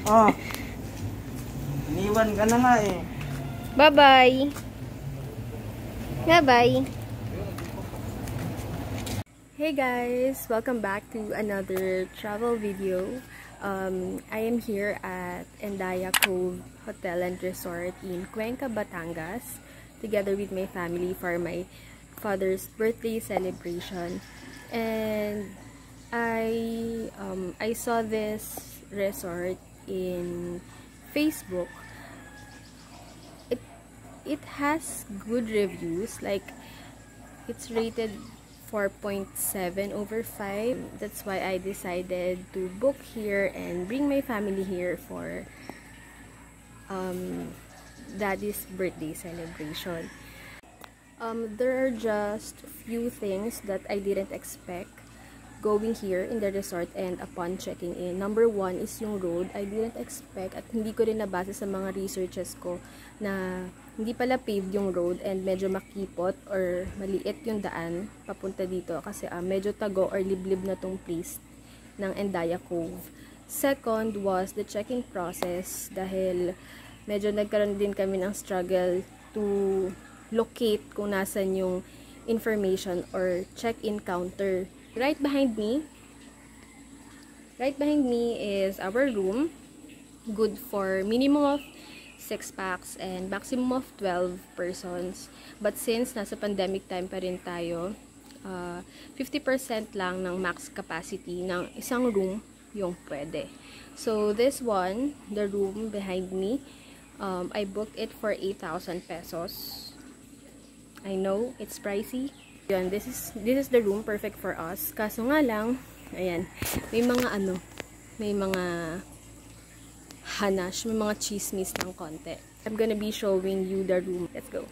Oh. Iniwan ka na nga eh. Bye-bye. Bye-bye. Hey guys! Welcome back to another travel video. I am here at Endaya Cove Hotel and Resort in Cuenca, Batangas, together with my family for my father's birthday celebration. And I saw this resort in Facebook. It has good reviews, like it's rated 4.7 over 5. That's why I decided to book here and bring my family here for Daddy's birthday celebration. There are just few things that I didn't expect going here in the resort and upon checking in. Number one is yung road. I didn't expect at hindi ko rin nabasa sa mga researches ko na hindi pala paved yung road and medyo makipot or maliit yung daan papunta dito kasi medyo tago or liblib na tong place ng Endaya Cove. Second was the checking process dahil medyo nagkaroon din kami ng struggle to locate kung nasan yung information or check-in counter. Right behind me is our room, good for minimum of 6 packs and maximum of 12 persons. But since nasa pandemic time pa rin tayo, 50% lang ng max capacity ng isang room yung pwede. So this one, the room behind me, I booked it for 8,000 pesos. I know it's pricey. Yun, this is the room, perfect for us. Kaso nga lang, ayan, may mga hanash, may mga chismis ng konti. I'm gonna be showing you the room. Let's go.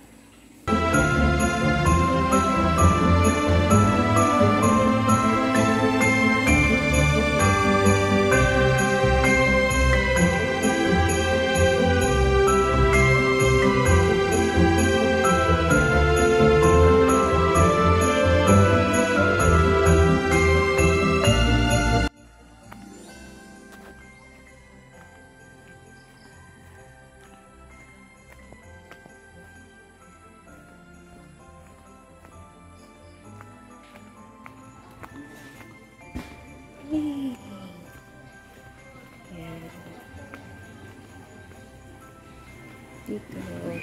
Dito. Ang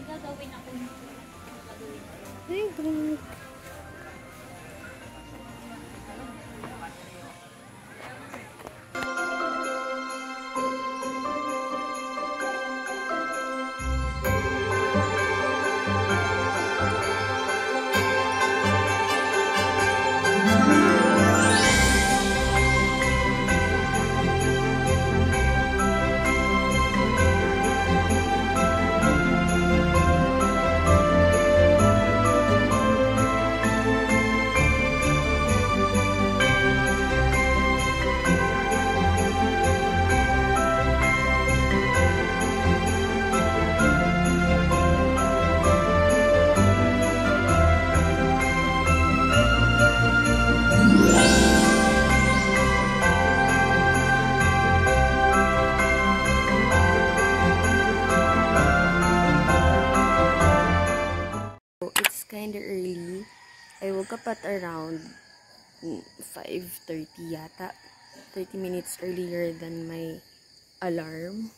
gagawin ako. Hey, God. Kinda early. I woke up at around 5:30 yata. 30 minutes earlier than my alarm.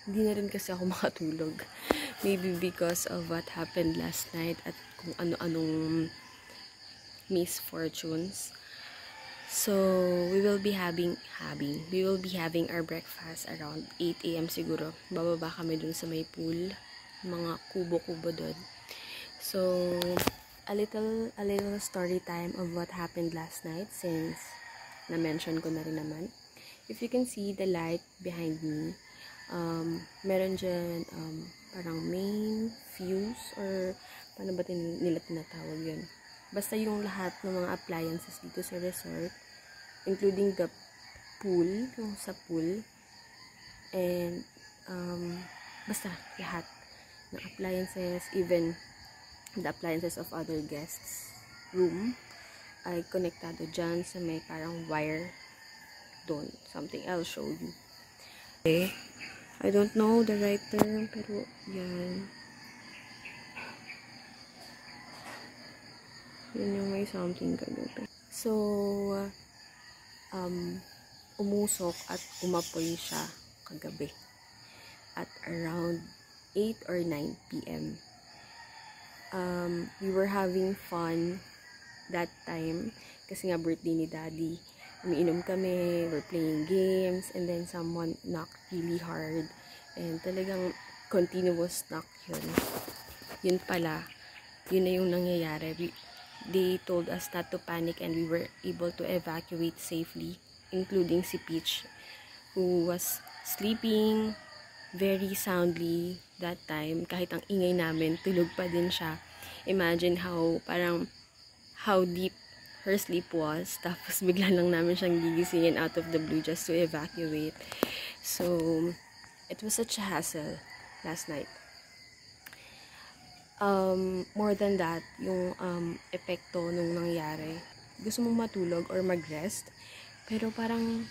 Hindi na rin kasi ako makatulog. Maybe because of what happened last night at kung ano-anong misfortunes. So, we will be having our breakfast around 8 AM siguro. Bababa kami dun sa may pool. Mga kubo-kubo dun. So, a little story time of what happened last night since na-mention ko na rin naman. If you can see the light behind me, meron dyan parang main fuse or paano ba nila tinatawag yun? Basta yung lahat ng mga appliances dito sa resort, including the pool, yung sa pool, and basta lahat ng appliances, even the appliances of other guests room ay konektado dyan sa may parang wire doon. Something I'll show you. Okay. I don't know the right term, pero yan. Yun yung may something ganito. So, umusok at umapoy siya kagabi at around 8 or 9 p.m. We were having fun that time kasi nga birthday ni Daddy. Umiinom kami, we're playing games, and then someone knocked really hard. And talagang continuous knock yun. Yun pala, yun na yung nangyayari. They told us not to panic and we were able to evacuate safely, including si Peach, who was sleeping very soundly that time. Kahit ang ingay namin, tulog pa din siya. Imagine how deep her sleep was. Tapos bigla lang namin siyang gigisingin out of the blue just to evacuate. So, it was such a hassle last night. More than that, yung epekto nung nangyari. Gusto mong matulog or mag-rest, pero parang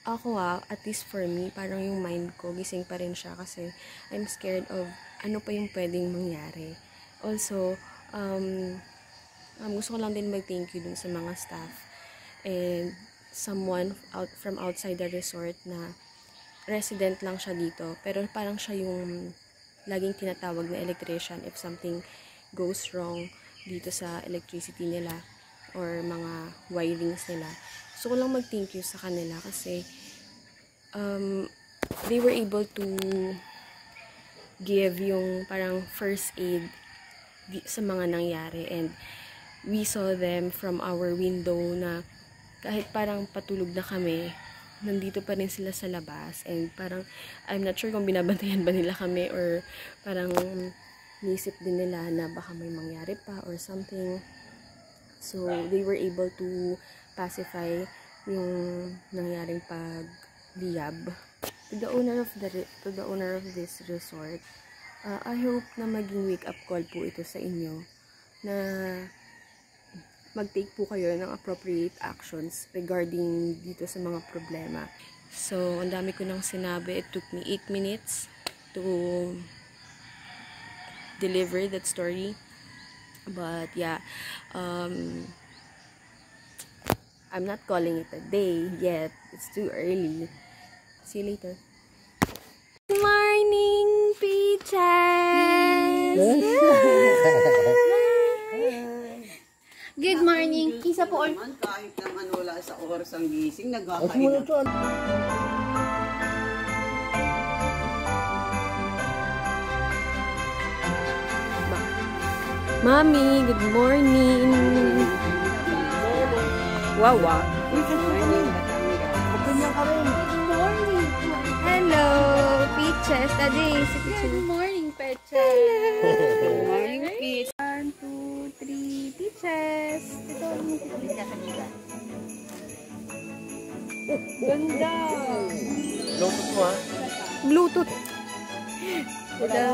ako at least for me, parang yung mind ko, gising pa rin siya kasi I'm scared of ano pa yung pwedeng mangyari. Also, gusto ko lang din mag-thank you dun sa mga staff and someone from outside the resort na resident lang siya dito, pero parang siya yung laging tinatawag na electrician if something goes wrong dito sa electricity nila or mga wirings nila. So, ko lang mag-thank you sa kanila kasi they were able to give yung parang first aid sa mga nangyari, and we saw them from our window na kahit parang patulog na kami, nandito pa rin sila sa labas, and parang I'm not sure kung binabantayan ba nila kami or parang nisip din nila na baka may mangyari pa or something. So they were able to pacify yung nangyaring pagliyab. To the owner of this resort, I hope na maging wake up call po ito sa inyo na mag-take po kayo ng appropriate actions regarding dito sa mga problema. So, ang dami ko nang sinabi. It took me 8 minutes to deliver that story. But, yeah. I'm not calling it a day yet. It's too early. See you later. Good morning, Peaches! Good morning. Isa po all. Kahit naman wala sa oras ang gising, nagkakain na. Mommy, good morning. Wow. Good morning. Hello, Peaches. Daddy, si Peaches. Good morning, Peches. Hello. Good morning, Peach. 1, 2, 3, Peaches. Ito, ganda. Lungkot mo ha? Bluetooth. Hello.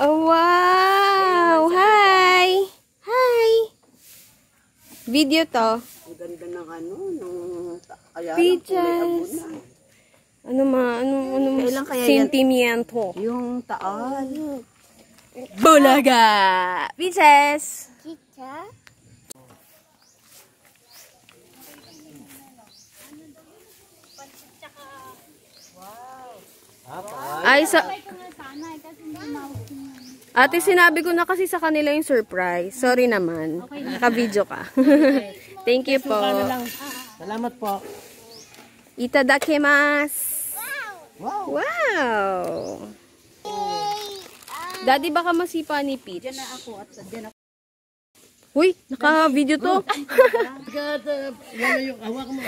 Oh, wow! Hi! Hi! Video to. Ang ganda ng kaya Peaches. Ano sentimiento? yung taal. Bulaga! Peaches! Chicha. Ay, sa... Ate, sinabi ko na kasi sa kanila yung surprise. Sorry naman. Naka-video ka. Thank you po. Salamat po. Itadakimasu. Wow. Wow. Daddy, baka masipa ni Peach. Diyan na ako at diyan ako. Uy, naka-video to. Yan yung hawak mo.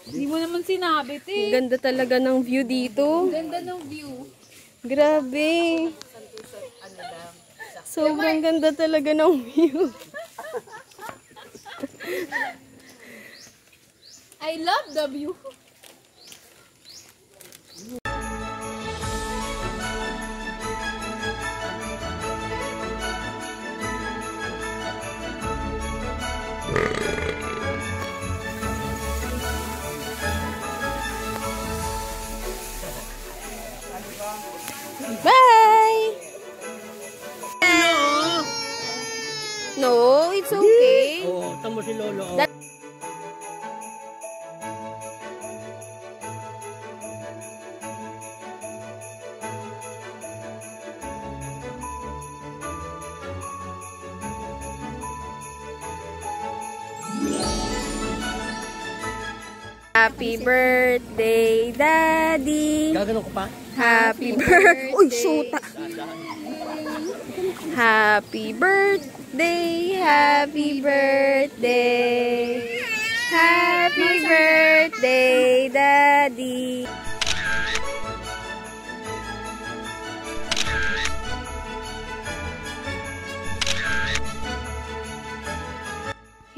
Hindi mo naman sinabi, Ang ganda talaga ng view dito. Ganda ng view. Grabe. Sobrang ganda talaga ng view. I love the view. Bye! No, it's okay. Oo, tamo si Lolo. Oh. Happy birthday, Daddy! Gagano ko pa? Happy birthday! Uy, shoota! Happy birthday! Happy birthday! Happy birthday, Daddy!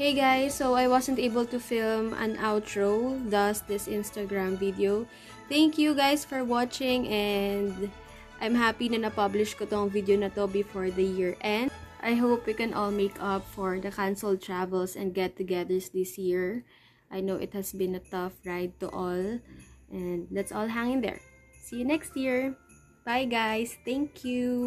Hey guys, so I wasn't able to film an outro, thus this Instagram video. Thank you guys for watching and I'm happy na na-publish ko tong video na to before the year end. I hope we can all make up for the canceled travels and get-togethers this year. I know it has been a tough ride to all and let's all hang in there. See you next year. Bye guys. Thank you.